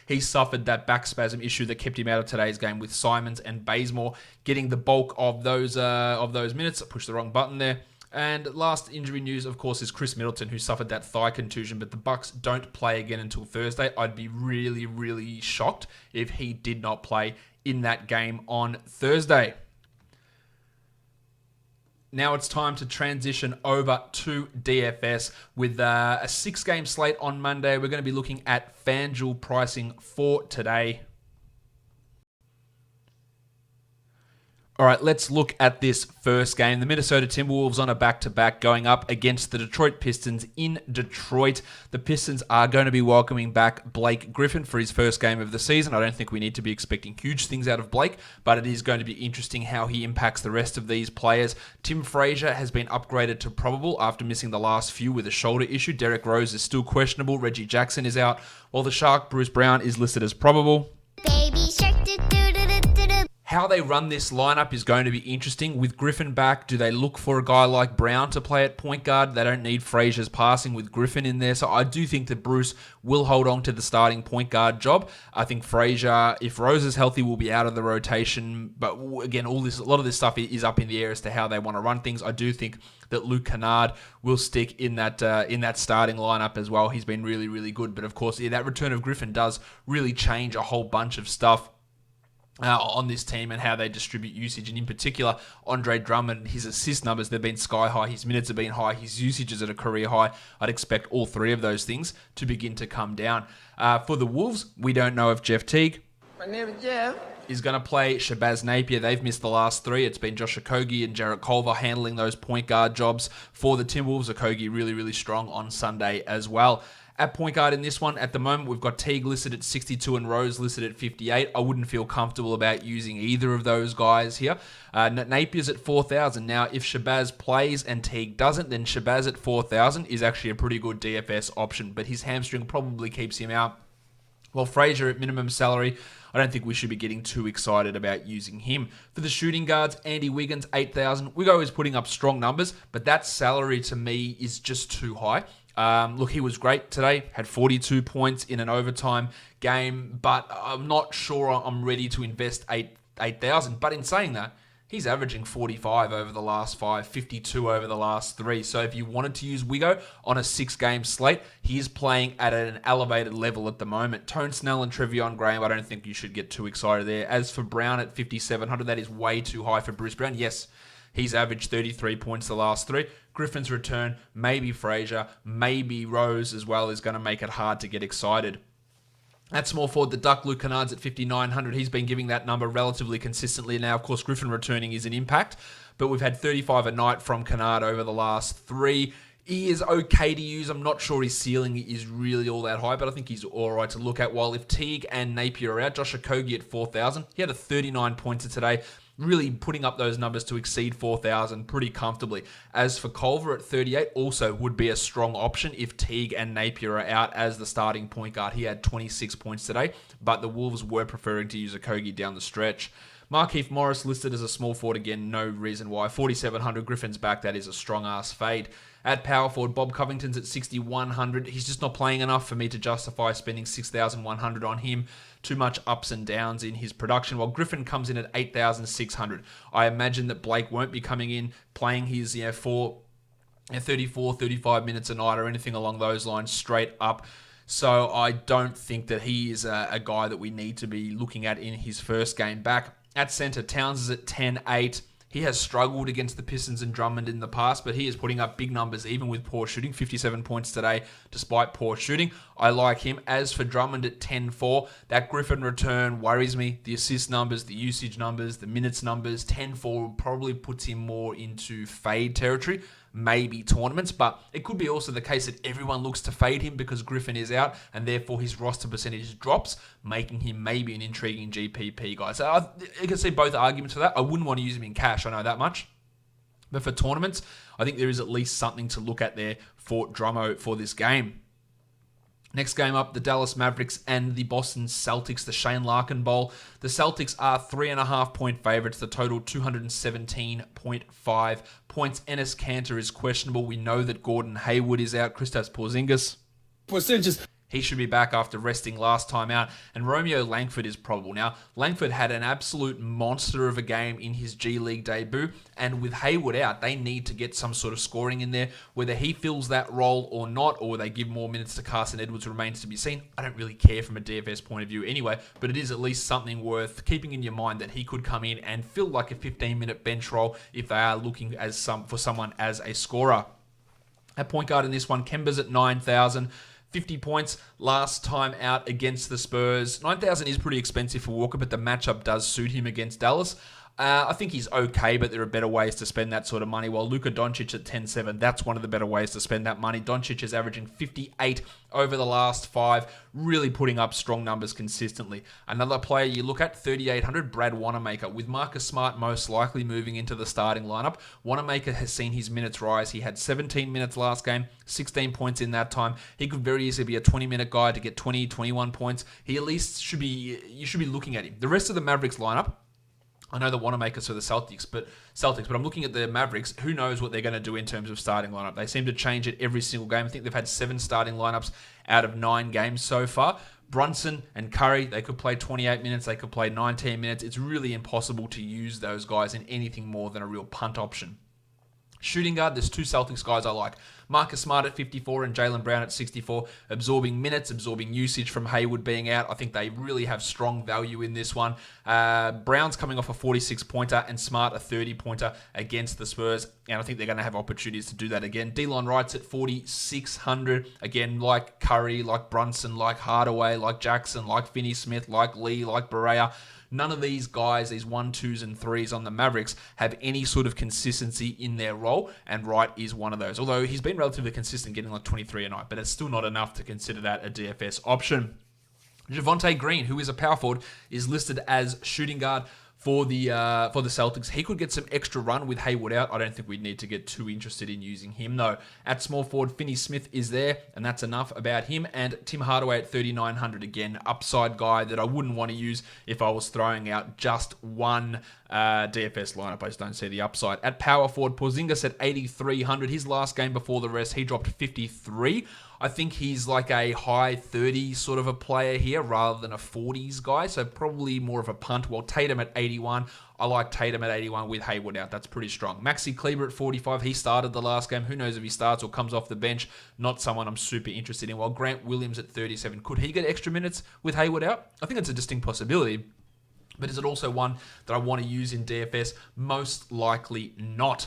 he suffered that back spasm issue that kept him out of today's game, with Simons and Bazemore getting the bulk of those minutes. I pushed the wrong button there. And last injury news, of course, is Chris Middleton, who suffered that thigh contusion, but the Bucks don't play again until Thursday. I'd be really, really shocked if he did not play in that game on Thursday. Now it's time to transition over to DFS with a 6-game slate on Monday. We're going to be looking at FanDuel pricing for today. All right, let's look at this first game. The Minnesota Timberwolves on a back-to-back going up against the Detroit Pistons in Detroit. The Pistons are going to be welcoming back Blake Griffin for his first game of the season. I don't think we need to be expecting huge things out of Blake, but it is going to be interesting how he impacts the rest of these players. Tim Frazier has been upgraded to probable after missing the last few with a shoulder issue. Derrick Rose is still questionable. Reggie Jackson is out, while the Shark, Bruce Brown, is listed as probable. Baby shark, How they run this lineup is going to be interesting. With Griffin back, do they look for a guy like Brown to play at point guard? They don't need Frazier's passing with Griffin in there. So I do think that Bruce will hold on to the starting point guard job. I think Frazier, if Rose is healthy, will be out of the rotation. But again, a lot of this stuff is up in the air as to how they want to run things. I do think that Luke Kennard will stick in that starting lineup as well. He's been really, really good. But of course, that return of Griffin does really change a whole bunch of stuff on this team and how they distribute usage. And in particular, Andre Drummond, his assist numbers, they've been sky high. His minutes have been high. His usage is at a career high. I'd expect all three of those things to begin to come down. For the Wolves, we don't know if Jeff Teague is going to play. Shabazz Napier, they've missed the last three. It's been Josh Okogie and Jarrett Culver handling those point guard jobs for the Timberwolves. Okogie really, really strong on Sunday as well. At point guard in this one, at the moment, we've got Teague listed at 62 and Rose listed at 58. I wouldn't feel comfortable about using either of those guys here. Napier's at 4,000. Now, if Shabazz plays and Teague doesn't, then Shabazz at 4,000 is actually a pretty good DFS option, but his hamstring probably keeps him out. Well, Frazier at minimum salary, I don't think we should be getting too excited about using him. For the shooting guards, Andy Wiggins, 8,000. Wiggo is putting up strong numbers, but that salary to me is just too high. Look, he was great today, had 42 points in an overtime game, but I'm not sure I'm ready to invest 8,000. But in saying that, he's averaging 45 over the last 5, 52 over the last 3. So if you wanted to use Wiggo on a 6-game slate, he is playing at an elevated level at the moment. Tone Snell and Trevion Graham, I don't think you should get too excited there. As for Brown at 5,700, that is way too high for Bruce Brown. Yes, he's averaged 33 points the last 3. Griffin's return, maybe Frazier, maybe Rose as well, is going to make it hard to get excited. At small forward, the Duck, Luke Kennard's at 5,900. He's been giving that number relatively consistently. Now, of course, Griffin returning is an impact, but we've had 35 a night from Kennard over the last 3. He is okay to use. I'm not sure his ceiling is really all that high, but I think he's all right to look at. While if Teague and Napier are out, Josh Okogie at 4,000. He had a 39-pointer today, really putting up those numbers to exceed 4,000 pretty comfortably. As for Culver at 38, also would be a strong option if Teague and Napier are out as the starting point guard. He had 26 points today, but the Wolves were preferring to use Okogie down the stretch. Markieff Morris listed as a small forward again, no reason why. 4,700, Griffin's back, that is a strong-ass fade. At power forward, Bob Covington's at 6,100. He's just not playing enough for me to justify spending 6,100 on him. Too much ups and downs in his production, while Griffin comes in at 8,600. I imagine that Blake won't be coming in, playing his 34, 35 minutes a night or anything along those lines straight up. So I don't think that he is a guy that we need to be looking at in his first game back. At centre, Towns is at 10-8. He has struggled against the Pistons and Drummond in the past, but he is putting up big numbers even with poor shooting. 57 points today despite poor shooting. I like him. As for Drummond at 10-4, that Griffin return worries me. The assist numbers, the usage numbers, the minutes numbers, 10-4 probably puts him more into fade territory. Maybe tournaments, but it could be also the case that everyone looks to fade him because Griffin is out and therefore his roster percentage drops, making him maybe an intriguing GPP guy. So you can see both arguments for that. I wouldn't want to use him in cash, I know that much. But for tournaments, I think there is at least something to look at there for Drummo for this game. Next game up, the Dallas Mavericks and the Boston Celtics, the Shane Larkin Bowl. The Celtics are 3.5-point favorites. The total 217.5 points. Enes Kanter is questionable. We know that Gordon Hayward is out. Kristaps Porzingis. He should be back after resting last time out. And Romeo Langford is probable. Now, Langford had an absolute monster of a game in his G League debut. And with Hayward out, they need to get some sort of scoring in there. Whether he fills that role or not, or they give more minutes to Carson Edwards remains to be seen. I don't really care from a DFS point of view anyway. But it is at least something worth keeping in your mind that he could come in and fill like a 15-minute bench role if they are looking for someone as a scorer. At point guard in this one, Kemba's at 9,000. 50 points last time out against the Spurs. 9,000 is pretty expensive for Walker, but the matchup does suit him against Dallas. I think he's okay, but there are better ways to spend that sort of money. While Luka Doncic at 10-7, that's one of the better ways to spend that money. Doncic is averaging 58 over the last 5, really putting up strong numbers consistently. Another player you look at, 3,800, Brad Wanamaker. With Marcus Smart most likely moving into the starting lineup, Wanamaker has seen his minutes rise. He had 17 minutes last game, 16 points in that time. He could very easily be a 20-minute guy to get 20, 21 points. He at least should be, you should be looking at him. The rest of the Mavericks lineup, I know the Wanamaker's for the Celtics, but I'm looking at the Mavericks. Who knows what they're going to do in terms of starting lineup? They seem to change it every single game. I think they've had 7 starting lineups out of 9 games so far. Brunson and Curry, they could play 28 minutes. They could play 19 minutes. It's really impossible to use those guys in anything more than a real punt option. Shooting guard, there's 2 Celtics guys I like. Marcus Smart at 54 and Jaylen Brown at 64. Absorbing minutes, absorbing usage from Hayward being out. I think they really have strong value in this one. Brown's coming off a 46-pointer and Smart a 30-pointer against the Spurs. And I think they're going to have opportunities to do that again. Delon Wright's at 4,600. Again, like Curry, like Brunson, like Hardaway, like Jackson, like Finney-Smith, like Lee, like Barea. None of these guys, these 1, 2s, and 3s on the Mavericks, have any sort of consistency in their role, and Wright is one of those. Although he's been relatively consistent, getting like 23 a night, but it's still not enough to consider that a DFS option. Devonte Graham, who is a power forward, is listed as shooting guard for the Celtics. He could get some extra run with Hayward out. I don't think we'd need to get too interested in using him, though. At small forward, Finney-Smith is there, and that's enough about him. And Tim Hardaway at 3,900, again, upside guy that I wouldn't want to use if I was throwing out just one DFS lineup. I just don't see the upside. At power forward, Porzingis at 8,300. His last game before the rest, he dropped 53. I think he's like a high 30s sort of a player here rather than a 40s guy, so probably more of a punt. While Tatum at 81, I like Tatum at 81 with Hayward out. That's pretty strong. Maxi Kleber at 45. He started the last game. Who knows if he starts or comes off the bench? Not someone I'm super interested in. While Grant Williams at 37. Could he get extra minutes with Hayward out? I think it's a distinct possibility. But is it also one that I want to use in DFS? Most likely not.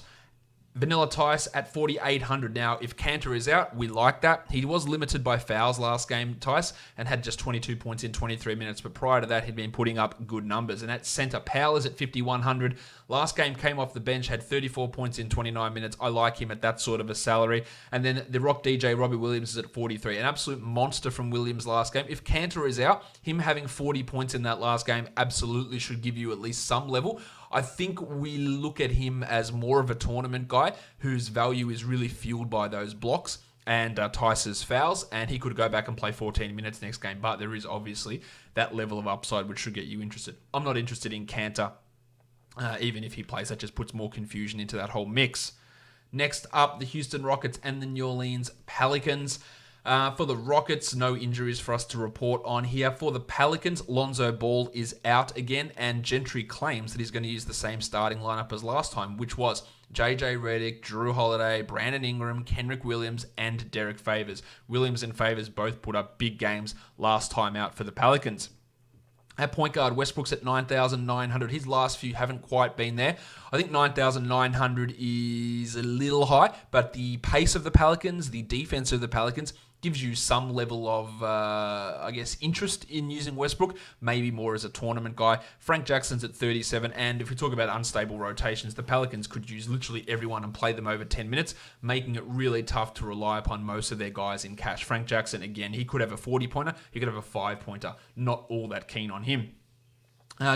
Vanilla Tice at 4,800. Now, if Kanter is out, we like that. He was limited by fouls last game, Tice, and had just 22 points in 23 minutes. But prior to that, he'd been putting up good numbers. And at center, Powell's at 5,100. Last game came off the bench, had 34 points in 29 minutes. I like him at that sort of a salary. And then the Rock DJ, Robbie Williams, is at 43. An absolute monster from Williams last game. If Kanter is out, him having 40 points in that last game absolutely should give you at least some level. I think we look at him as more of a tournament guy whose value is really fueled by those blocks and Tice's fouls, and he could go back and play 14 minutes next game, but there is obviously that level of upside which should get you interested. I'm not interested in Kanter Even if he plays, that just puts more confusion into that whole mix. Next up, the Houston Rockets and the New Orleans Pelicans. For the Rockets, no injuries for us to report on here. For the Pelicans, Lonzo Ball is out again, and Gentry claims that he's going to use the same starting lineup as last time, which was JJ Redick, Drew Holiday, Brandon Ingram, Kenrich Williams, and Derek Favors. Williams and Favors both put up big games last time out for the Pelicans. At point guard, Westbrook's at 9,900. His last few haven't quite been there. I think 9,900 is a little high, but the pace of the Pelicans, the defense of the Pelicans, gives you some level of, interest in using Westbrook, maybe more as a tournament guy. Frank Jackson's at 37, and if we talk about unstable rotations, the Pelicans could use literally everyone and play them over 10 minutes, making it really tough to rely upon most of their guys in cash. Frank Jackson, again, he could have a 40-pointer, he could have a 5-pointer. Not all that keen on him.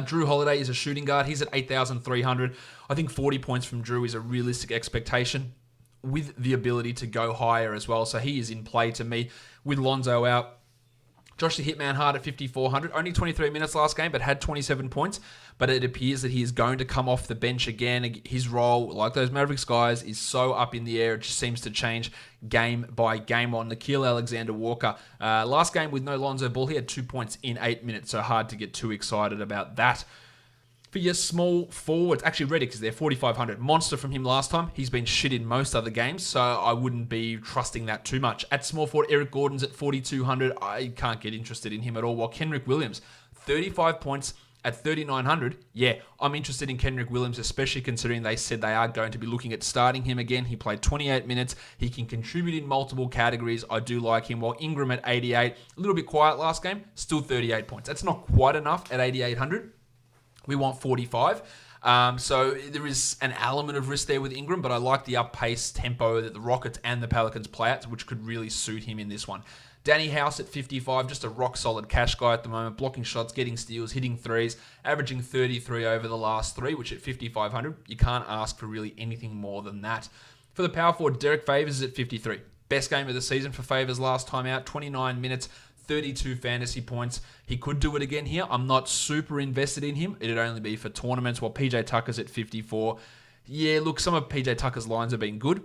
Drew Holiday is a shooting guard. He's at 8,300. I think 40 points from Drew is a realistic expectation, with the ability to go higher as well. So he is in play to me with Lonzo out. Josh the Hitman Hart at 5,400. Only 23 minutes last game, but had 27 points. But it appears that he is going to come off the bench again. His role, like those Mavericks guys, is so up in the air. It just seems to change game by game on Nickeil Alexander-Walker. Last game with no Lonzo Ball, he had 2 points in 8 minutes. So hard to get too excited about that. For your small forwards, actually Redick is there, 4,500. Monster from him last time. He's been shit in most other games, so I wouldn't be trusting that too much. At small forward, Eric Gordon's at 4,200. I can't get interested in him at all. While Kenrich Williams, 35 points at 3,900. Yeah, I'm interested in Kenrich Williams, especially considering they said they are going to be looking at starting him again. He played 28 minutes. He can contribute in multiple categories. I do like him. While Ingram at 88, a little bit quiet last game, still 38 points. That's not quite enough at 8,800. We want 45. So there is an element of risk there with Ingram, but I like the up-pace tempo that the Rockets and the Pelicans play at, which could really suit him in this one. Danny House at 55, just a rock-solid cash guy at the moment, blocking shots, getting steals, hitting threes, averaging 33 over the last three, which at 5,500, you can't ask for really anything more than that. For the power forward, Derek Favors is at 53. Best game of the season for Favors last time out, 29 minutes, 32 fantasy points. He could do it again here. I'm not super invested in him. It'd only be for tournaments, while PJ Tucker's at 54. Yeah, look, some of PJ Tucker's lines have been good.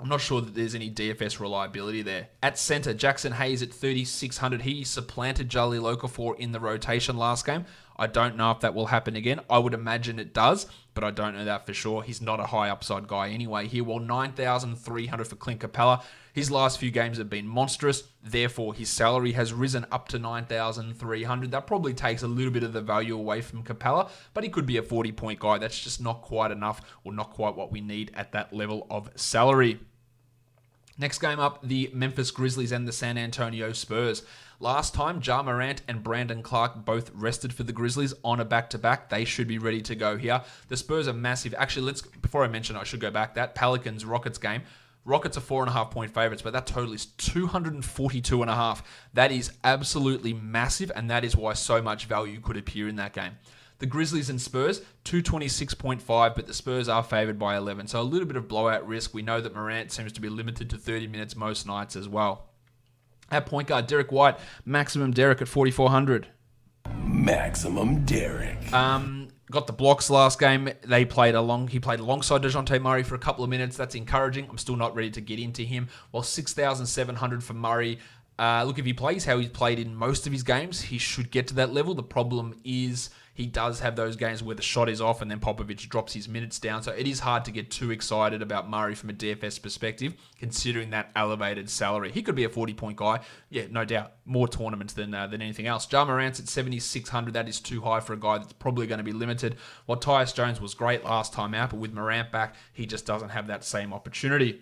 I'm not sure that there's any DFS reliability there. At center, Jackson Hayes at 3,600. He supplanted Jahlil Okafor in the rotation last game. I don't know if that will happen again. I would imagine it does, but I don't know that for sure. He's not a high upside guy anyway here. Well, 9,300 for Clint Capella. His last few games have been monstrous. Therefore, his salary has risen up to 9,300. That probably takes a little bit of the value away from Capella, but he could be a 40-point guy. That's just not quite enough, or not quite what we need at that level of salary. Next game up, the Memphis Grizzlies and the San Antonio Spurs. Last time, Ja Morant and Brandon Clark both rested for the Grizzlies on a back-to-back. They should be ready to go here. The Spurs are massive. Actually, before I mention it, I should go back. That Pelicans-Rockets game, Rockets are 4.5-point favorites, but that total is 242.5. That is absolutely massive, and that is why so much value could appear in that game. The Grizzlies and Spurs, 226.5, but the Spurs are favored by 11. So a little bit of blowout risk. We know that Morant seems to be limited to 30 minutes most nights as well. At point guard, Derek White, maximum Derek at 4,400. Maximum Derek. Got the blocks last game. He played alongside DeJounte Murray for a couple of minutes. That's encouraging. I'm still not ready to get into him. While 6,700 for Murray. Look, if he plays how he's played in most of his games, he should get to that level. The problem is he does have those games where the shot is off and then Popovich drops his minutes down. So it is hard to get too excited about Murray from a DFS perspective, considering that elevated salary. He could be a 40-point guy. Yeah, no doubt. More tournaments than anything else. Ja Morant's at 7,600. That is too high for a guy that's probably going to be limited. While Tyus Jones was great last time out, but with Morant back, he just doesn't have that same opportunity.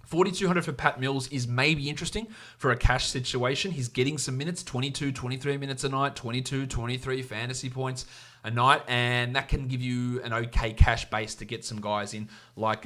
4,200 for Pat Mills is maybe interesting for a cash situation. He's getting some minutes, 22, 23 minutes a night, 22, 23 fantasy points a night, and that can give you an okay cash base to get some guys in like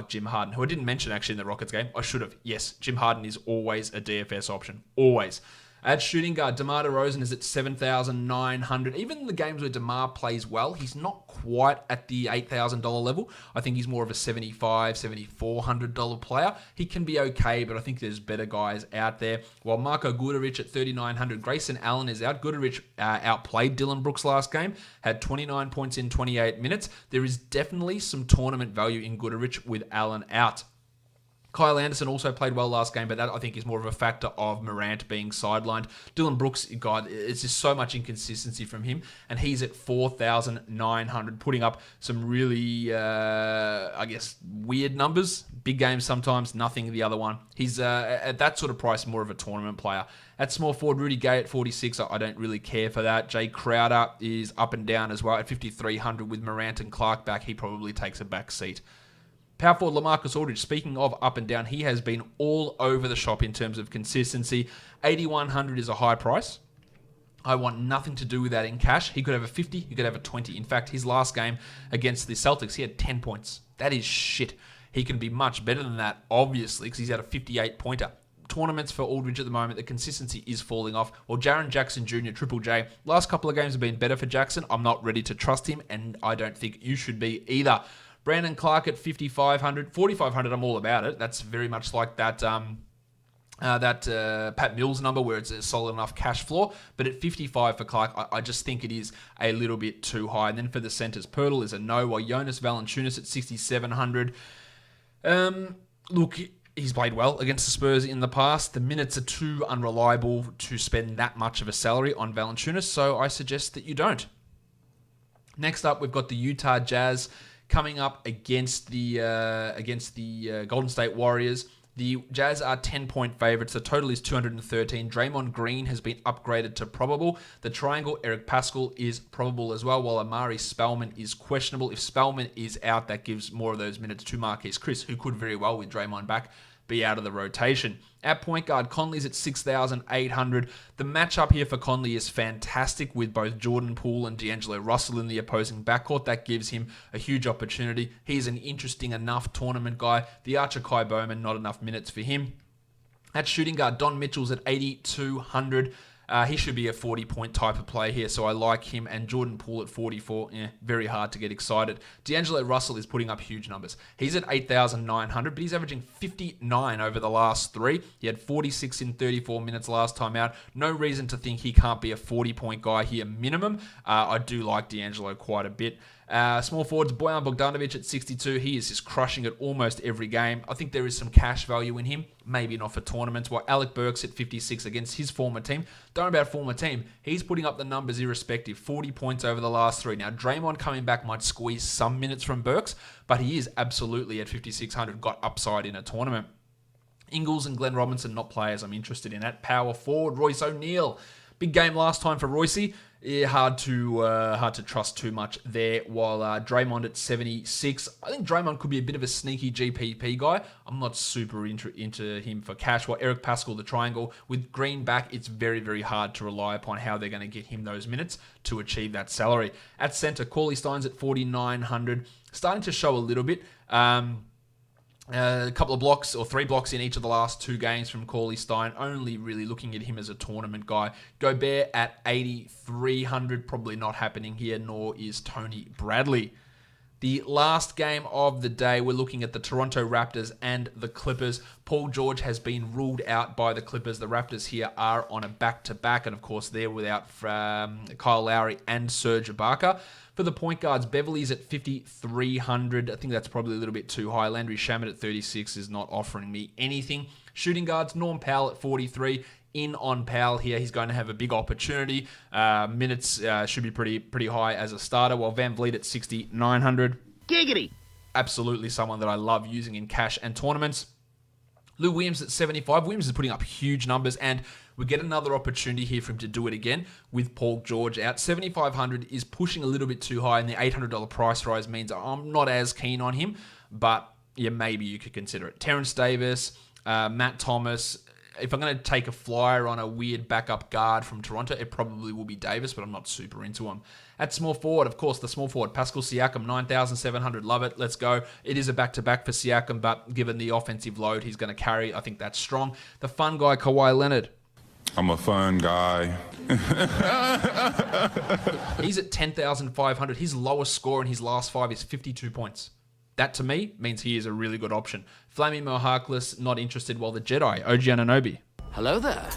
Jim Harden, who I didn't mention actually in the Rockets game. I should have. Yes, Jim Harden is always a DFS option. Always. At shooting guard, DeMar DeRozan is at 7,900. Even in the games where DeMar plays well, he's not quite at the $8,000 level. I think he's more of a $7,500, $7,400 player. He can be okay, but I think there's better guys out there. While Marko Guduric at 3,900, Grayson Allen is out. Guduric outplayed Dylan Brooks last game, had 29 points in 28 minutes. There is definitely some tournament value in Guduric with Allen out. Kyle Anderson also played well last game, but that I think is more of a factor of Morant being sidelined. Dylan Brooks, God, it's just so much inconsistency from him, and he's at 4,900, putting up some really, weird numbers. Big games sometimes, nothing the other one. He's at that sort of price, more of a tournament player. At small forward, Rudy Gay at 46, I don't really care for that. Jay Crowder is up and down as well at 5,300 with Morant and Clark back. He probably takes a back seat. Power forward LaMarcus Aldridge, speaking of up and down, he has been all over the shop in terms of consistency. 8,100 is a high price. I want nothing to do with that in cash. He could have a 50, he could have a 20. In fact, his last game against the Celtics, he had 10 points. That is shit. He can be much better than that, obviously, because he's had a 58-pointer. Tournaments for Aldridge at the moment, the consistency is falling off. Well, Jaren Jackson Jr., Triple J, last couple of games have been better for Jackson. I'm not ready to trust him, and I don't think you should be either. Brandon Clark at 5,500. 4,500, I'm all about it. That's very much like that Pat Mills number where it's a solid enough cash floor. But at 55 for Clark, I just think it is a little bit too high. And then for the centers, Pirtle is a no, while Jonas Valanciunas at 6,700. Look, he's played well against the Spurs in the past. The minutes are too unreliable to spend that much of a salary on Valanciunas, so I suggest that you don't. Next up, we've got the Utah Jazz coming up against the Golden State Warriors. The Jazz are 10-point favorites. The total is 213. Draymond Green has been upgraded to probable. The triangle, Eric Pascal, is probable as well, while Amari Spellman is questionable. If Spellman is out, that gives more of those minutes to Marquise Chris, who could very well, with Draymond back, be out of the rotation. At point guard, Conley's at 6,800. The matchup here for Conley is fantastic with both Jordan Poole and D'Angelo Russell in the opposing backcourt. That gives him a huge opportunity. He's an interesting enough tournament guy. The Archer Kai Bowman, not enough minutes for him. At shooting guard, Don Mitchell's at 8,200. He should be a 40-point type of play here, so I like him. And Jordan Poole at 44, very hard to get excited. D'Angelo Russell is putting up huge numbers. He's at 8,900, but he's averaging 59 over the last three. He had 46 in 34 minutes last time out. No reason to think he can't be a 40-point guy here minimum. I do like D'Angelo quite a bit. Small forwards, Bojan Bogdanovic at 62. He is just crushing it almost every game. I think there is some cash value in him, maybe not for tournaments. While Alec Burks at 56 against his former team. Don't know about former team. He's putting up the numbers irrespective. 40 points over the last three. Now, Draymond coming back might squeeze some minutes from Burks, but he is absolutely at 5,600, got upside in a tournament. Ingles and Glenn Robinson, not players I'm interested in. At power forward, Royce O'Neal. Big game last time for Roycey. Yeah, hard to trust too much there. While Draymond at 76, I think Draymond could be a bit of a sneaky GPP guy. I'm not super into him for cash. While Eric Pascal, the triangle, with Green back, it's very, very hard to rely upon how they're going to get him those minutes to achieve that salary. At center, Cauley Stein's at 4,900, starting to show a little bit. A couple of blocks or 3 blocks in each of the last 2 games from Cauley Stein. Only really looking at him as a tournament guy. Gobert at 8,300. Probably not happening here, nor is Tony Bradley. The last game of the day, we're looking at the Toronto Raptors and the Clippers. Paul George has been ruled out by the Clippers. The Raptors here are on a back-to-back, and of course they're without Kyle Lowry and Serge Ibaka. For the point guards, Beverly's at 5,300. I think that's probably a little bit too high. Landry Shamet at 36 is not offering me anything. Shooting guards, Norm Powell at 43. In on Powell here. He's going to have a big opportunity. Minutes should be pretty high as a starter, while Van Vliet at 6,900. Giggity! Absolutely someone that I love using in cash and tournaments. Lou Williams at 75. Williams is putting up huge numbers, and we get another opportunity here for him to do it again with Paul George out. 7,500 is pushing a little bit too high, and the $800 price rise means I'm not as keen on him, but yeah, maybe you could consider it. Terrence Davis, Matt Thomas. If I'm going to take a flyer on a weird backup guard from Toronto, it probably will be Davis, but I'm not super into him. At small forward, of course, the small forward, Pascal Siakam, 9,700. Love it. Let's go. It is a back-to-back for Siakam, but given the offensive load he's going to carry, I think that's strong. The fun guy, Kawhi Leonard. I'm a fun guy. He's at 10,500. His lowest score in his last 5 is 52 points. That, to me, means he is a really good option. Flaming Moharkless, not interested, while the Jedi, OG Anunoby. Hello there.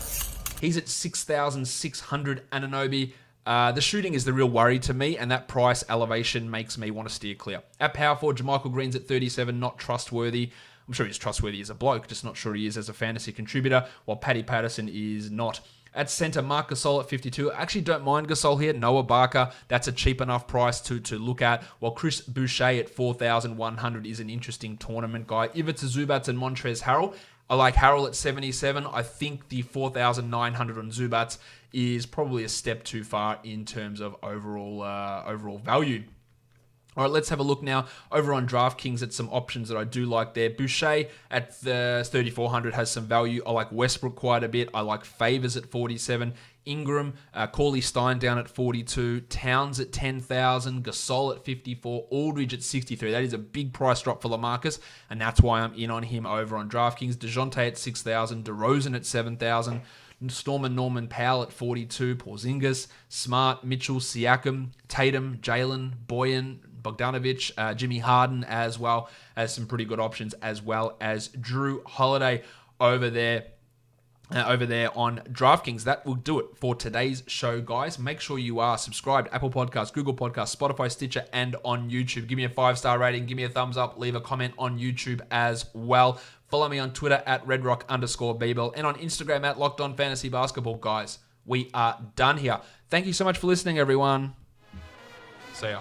He's at 6,600 Anunoby. The shooting is the real worry to me, and that price elevation makes me want to steer clear. At power forward, JaMychal Green's at 37, not trustworthy. I'm sure he's trustworthy as a bloke, just not sure he is as a fantasy contributor, while Paddy Patterson is not. At centre, Marc Gasol at 52. I actually don't mind Gasol here. Noah Barker, that's a cheap enough price to look at. While Chris Boucher at 4,100 is an interesting tournament guy. Ivica Zubats and Montrezl Harrell. I like Harrell at 77. I think the 4,900 on Zubats is probably a step too far in terms of overall value. All right, let's have a look now over on DraftKings at some options that I do like there. Boucher at the 3,400 has some value. I like Westbrook quite a bit. I like Favors at 47. Ingram, Cauley Stein down at 42. Towns at 10,000. Gasol at 54. Aldridge at 63. That is a big price drop for LaMarcus, and that's why I'm in on him over on DraftKings. DeJounte at 6,000. DeRozan at 7,000. Storm and Norman Powell at 42. Porzingis, Smart, Mitchell, Siakam, Tatum, Jalen, Boyan, Bogdanovic, Jimmy Harden, as well as some pretty good options, as well as Drew Holiday over there on DraftKings. That will do it for today's show, guys. Make sure you are subscribed to Apple Podcasts, Google Podcasts, Spotify, Stitcher, and on YouTube. Give me a 5-star rating. Give me a thumbs up. Leave a comment on YouTube as well. Follow me on Twitter at redrock_bbell and on Instagram at Locked On Fantasy Basketball. Guys, we are done here. Thank you so much for listening, everyone. See ya.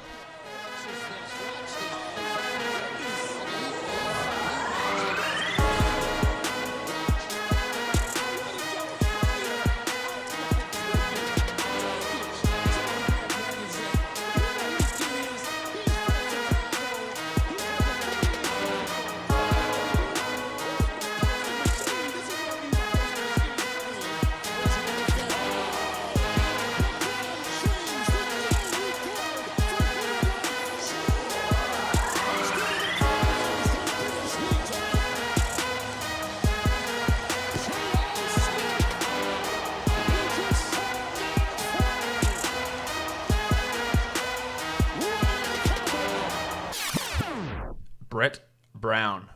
Brett Brown.